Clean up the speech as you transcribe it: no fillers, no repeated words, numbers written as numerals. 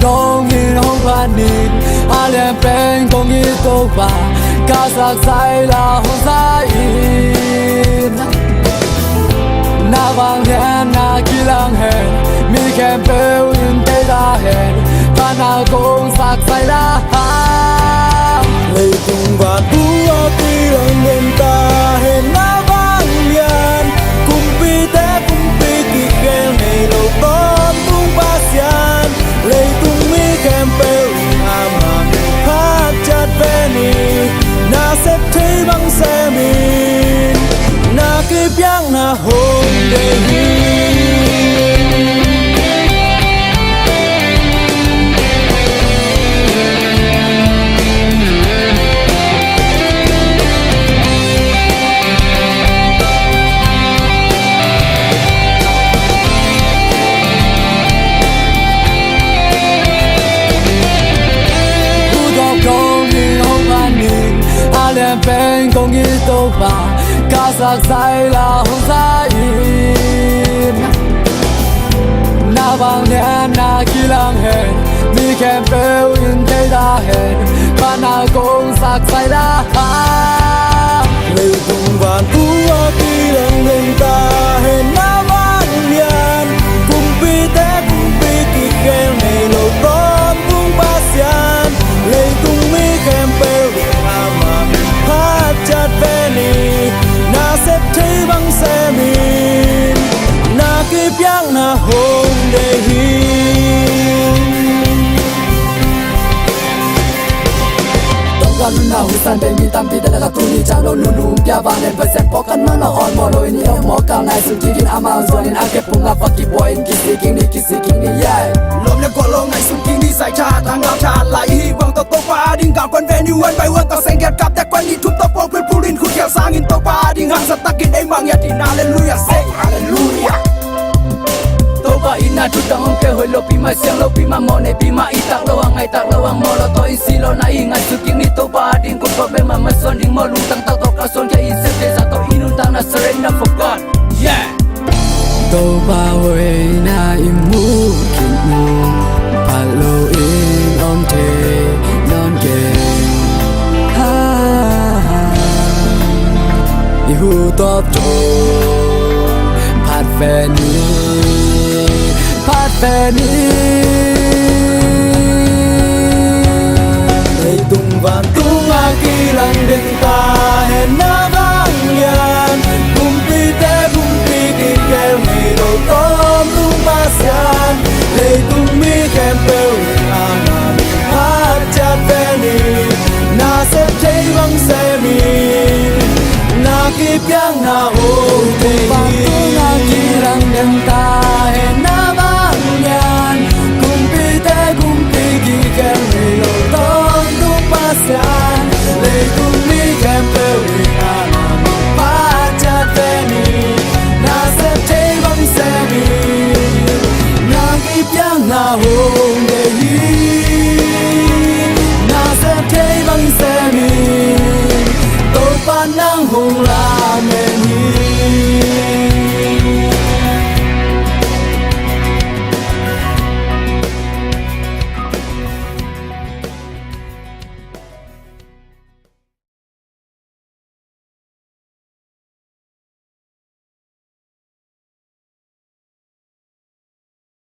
công in hông phản nịt a liền bên công in tô bà ca sắc sai là hông sai in na vang hẹn na kỳ lang hẹn mi kèm bêu in tê ra hẹn và na công sắc sai là lấy tung và búa kỳ lang hẹn ta hẹn na vang hẹn cùng pi té cùng pi kỳ kèm này lâu tóm tung ba xian lấy tung mi kèm bêu ama hát chặt về ni na xếp thấy băng xe min na kịp yang na hôn để hi bên công in tô bà ca sắc sai là hông sai in na vang hẹn na kỳ lang hẹn mi kèm bêu in tê ra hẹn và na công sắc sai là lấy tung và búa kỳ lang hẹn ta hẹn na vang hẹn cùng pi té cùng pi kỳ kèm này lâu tóm tung ba xian lấy tung mi kèm bêu ama hát chặt về ni na xếp thấy băng xe min na kịp yang na hôn để hi kan na husan de mi tam ti da la tu ni cha lo lu lu pya ba len percent pokan ma na on mo lo ni mo ka nai su ki kin ama zo nin ake punga fucky boy in kissing ni yeah lom le ko lo ngai su ki ni sai cha tang ngao cha lai hi wang to to pa ding ka kon ve ni wan bai wan to seng get kap ta kon ni thup to po pul pulin khu khel sang in to pa ding hang sa takin ei mang ya tin hallelujah say hallelujah ba ina tu tang ke hoi lo pi ma siang lo pi ma mo ne pi ma i tak lo ang tak lo ang mo lo to in si lo na i ngai su king ni to ba ding ko be ma ma son ding mo lu tang tak to ka son ke i se te sa to inun tang na surrender for God yeah to ba we na i mu kin mu pa lo in on te non ke ha i hu top to pat ve ni lấy tung và tung a kỳ lang hẹn ta hẹn na vang hẹn cùng pi té cùng pi kỳ kèm ngày đầu tóm tung ba xian lấy tung mi kèm bêu ama hát chặt về ni na xếp thấy băng xe min na kịp yang na hôn để hi tung a kỳ lang hẹn ta hẹn na vang hẹn cùng pi té cùng pi kỳ kèm ngày đầu tóm tung ba xian lấy tung mi kèm bêu ama hát chặt về ni na xếp thấy băng xe min na kịp yang na hôn để hi na xếp thấy băng xe min tôi pan nang hùng la mê